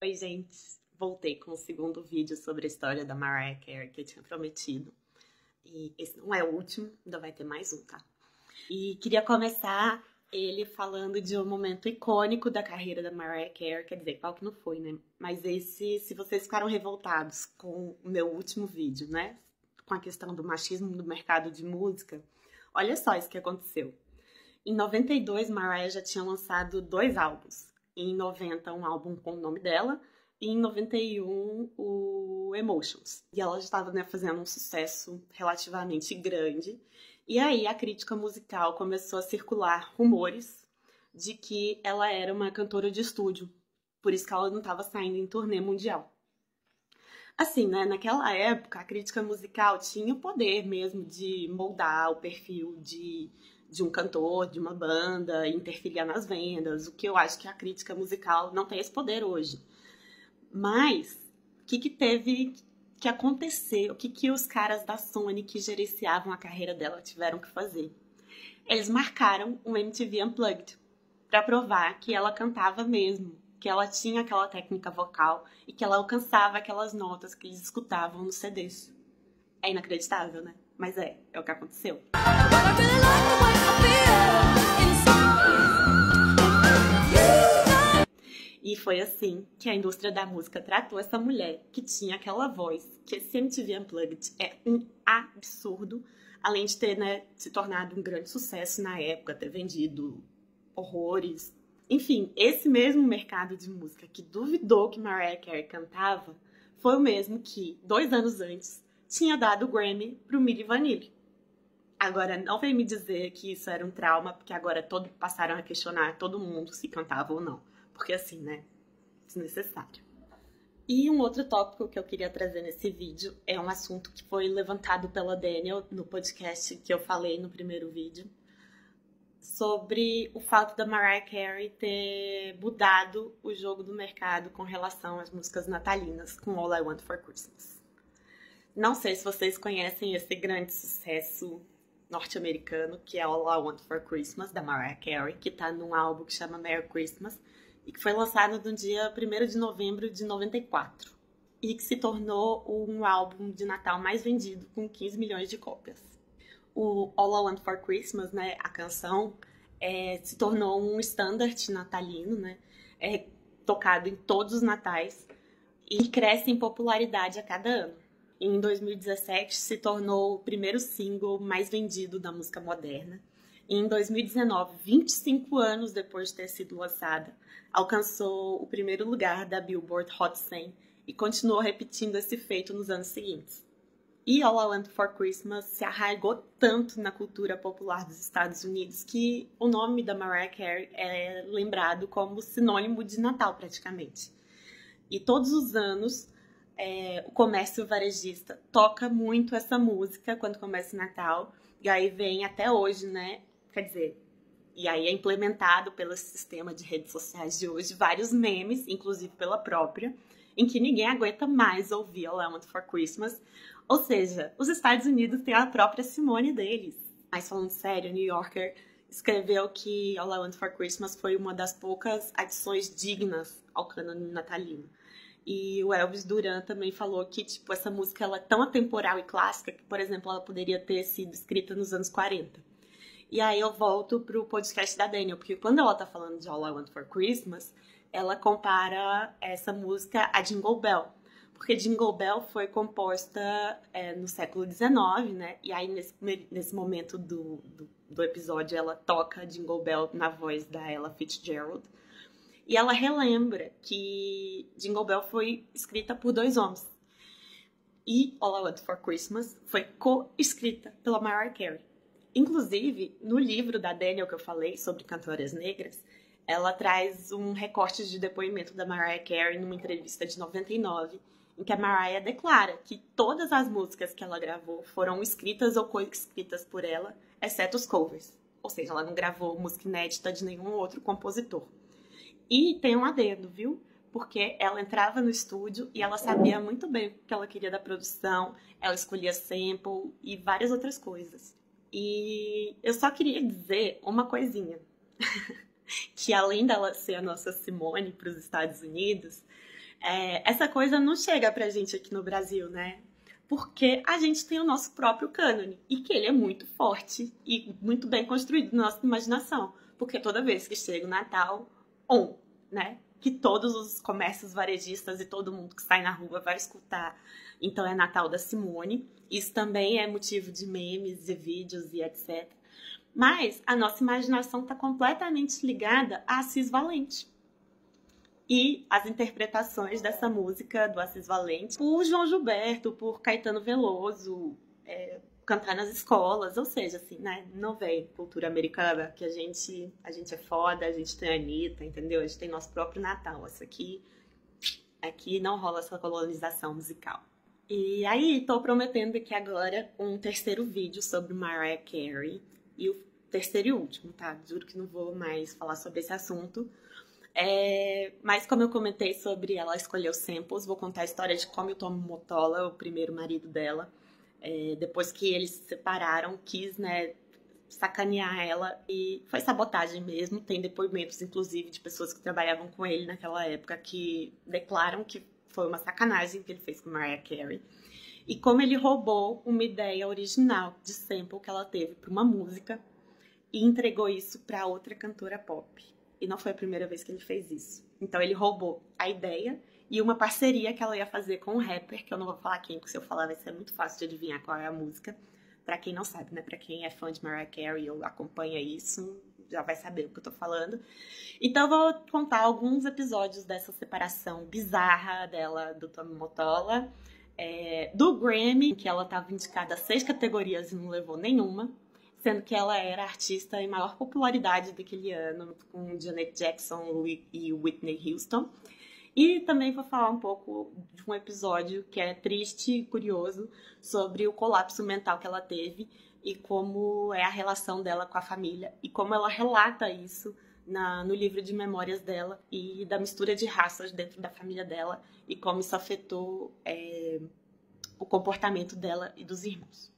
Oi, gente. Voltei com o segundo vídeo sobre a história da Mariah Carey que eu tinha prometido. E esse não é o último, ainda vai ter mais um, tá? E queria começar ele falando de um momento icônico da carreira da Mariah Carey. Quer dizer, qual que não foi, né? Mas esse, se vocês ficaram revoltados com o meu último vídeo, né? Com a questão do machismo no mercado de música, olha só isso que aconteceu. Em 92, Mariah já tinha lançado 2 álbuns. Em 90, um álbum com o nome dela, e em 91, o Emotions. E ela já estava, né, fazendo um sucesso relativamente grande. E aí a crítica musical começou a circular rumores de que ela era uma cantora de estúdio. Por isso que ela não estava saindo em turnê mundial. Assim, né, naquela época, a crítica musical tinha o poder mesmo de moldar o perfil de um cantor, de uma banda, interferir nas vendas, o que eu acho que a crítica musical não tem esse poder hoje. Mas, o que teve que acontecer? O que os caras da Sony que gerenciavam a carreira dela tiveram que fazer? Eles marcaram um MTV Unplugged para provar que ela cantava mesmo, que ela tinha aquela técnica vocal e que ela alcançava aquelas notas que eles escutavam nos CDs. É inacreditável, né? Mas é o que aconteceu. E foi assim que a indústria da música tratou essa mulher que tinha aquela voz, que esse MTV Unplugged é um absurdo, além de ter, né, se tornado um grande sucesso na época, ter vendido horrores. Enfim, esse mesmo mercado de música que duvidou que Mariah Carey cantava foi o mesmo que, 2 anos antes, tinha dado o Grammy pro Milli Vanilli. Agora, não vem me dizer que isso era um trauma, porque agora passaram a questionar todo mundo se cantava ou não. Porque assim, né? Desnecessário. E um outro tópico que eu queria trazer nesse vídeo é um assunto que foi levantado pela Daniel no podcast que eu falei no primeiro vídeo, sobre o fato da Mariah Carey ter mudado o jogo do mercado com relação às músicas natalinas com All I Want for Christmas. Não sei se vocês conhecem esse grande sucesso norte-americano, que é All I Want for Christmas, da Mariah Carey, que tá num álbum que chama Merry Christmas, e que foi lançado no dia 1º de novembro de 94, e que se tornou um álbum de Natal mais vendido, com 15 milhões de cópias. O All I Want for Christmas, né, a canção, se tornou um standard natalino, né, tocado em todos os natais, e cresce em popularidade a cada ano. Em 2017, se tornou o primeiro single mais vendido da música moderna. E em 2019, 25 anos depois de ter sido lançada, alcançou o primeiro lugar da Billboard Hot 100 e continuou repetindo esse feito nos anos seguintes. E All I Want for Christmas se arraigou tanto na cultura popular dos Estados Unidos que o nome da Mariah Carey é lembrado como sinônimo de Natal, praticamente. E todos os anos, o comércio varejista toca muito essa música quando começa o Natal. E aí vem até hoje, né? Quer dizer, e aí é implementado pelo sistema de redes sociais de hoje vários memes, inclusive pela própria, em que ninguém aguenta mais ouvir All I Want for Christmas. Ou seja, os Estados Unidos têm a própria Simone deles. Mas falando sério, o New Yorker escreveu que All I Want for Christmas foi uma das poucas adições dignas ao cânone natalino. E o Elvis Duran também falou que, tipo, essa música ela é tão atemporal e clássica que, por exemplo, ela poderia ter sido escrita nos anos 40. E aí eu volto pro podcast da Daniel, porque quando ela tá falando de All I Want for Christmas, ela compara essa música a Jingle Bell. Porque Jingle Bell foi composta no século XIX, né? E aí nesse momento do episódio ela toca Jingle Bell na voz da Ella Fitzgerald. E ela relembra que Jingle Bell foi escrita por 2 homens. E All I Want for Christmas foi co-escrita pela Mariah Carey. Inclusive, no livro da Daniel que eu falei sobre cantoras negras, ela traz um recorte de depoimento da Mariah Carey numa entrevista de 99, em que a Mariah declara que todas as músicas que ela gravou foram escritas ou co-escritas por ela, exceto os covers. Ou seja, ela não gravou música inédita de nenhum outro compositor. E tem um adendo, viu? Porque ela entrava no estúdio e ela sabia muito bem o que ela queria da produção, ela escolhia sample e várias outras coisas. E eu só queria dizer uma coisinha, que além dela ser a nossa Simone para os Estados Unidos, Essa coisa não chega pra gente aqui no Brasil, né? Porque a gente tem o nosso próprio cânone e que ele é muito forte e muito bem construído na nossa imaginação. Porque toda vez que chega o Natal, né? Que todos os comércios varejistas e todo mundo que sai na rua vai escutar. Então é Natal da Simone. Isso também é motivo de memes, de vídeos e etc. Mas a nossa imaginação está completamente ligada a Assis Valente. E as interpretações dessa música do Assis Valente por João Gilberto, por Caetano Veloso, cantar nas escolas, ou seja, assim, né? Não vem cultura americana, que a gente é foda, a gente tem a Anitta, entendeu? A gente tem nosso próprio Natal. Isso aqui não rola essa colonização musical. E aí, tô prometendo aqui agora um terceiro vídeo sobre Mariah Carey. E o terceiro e último, tá? Juro que não vou mais falar sobre esse assunto. Mas como eu comentei sobre ela escolher os samples, vou contar a história de como o Tom Mottola, o primeiro marido dela, depois que eles se separaram, quis, né, sacanear ela e foi sabotagem mesmo. Tem depoimentos, inclusive, de pessoas que trabalhavam com ele naquela época que declaram que foi uma sacanagem que ele fez com Mariah Carey. E como ele roubou uma ideia original de sample que ela teve para uma música e entregou isso para outra cantora pop. E não foi a primeira vez que ele fez isso. Então ele roubou a ideia e uma parceria que ela ia fazer com um rapper, que eu não vou falar quem, porque se eu falar vai ser muito fácil de adivinhar qual é a música. Pra quem não sabe, né? Pra quem é fã de Mariah Carey ou acompanha isso, já vai saber o que eu tô falando. Então eu vou contar alguns episódios dessa separação bizarra dela, do Tom Mottola, do Grammy, que ela tava indicada a 6 categorias e não levou nenhuma, sendo que ela era a artista em maior popularidade daquele ano, com Janet Jackson e Whitney Houston. E também vou falar um pouco de um episódio que é triste e curioso sobre o colapso mental que ela teve e como é a relação dela com a família e como ela relata isso no livro de memórias dela e da mistura de raças dentro da família dela e como isso afetou o comportamento dela e dos irmãos.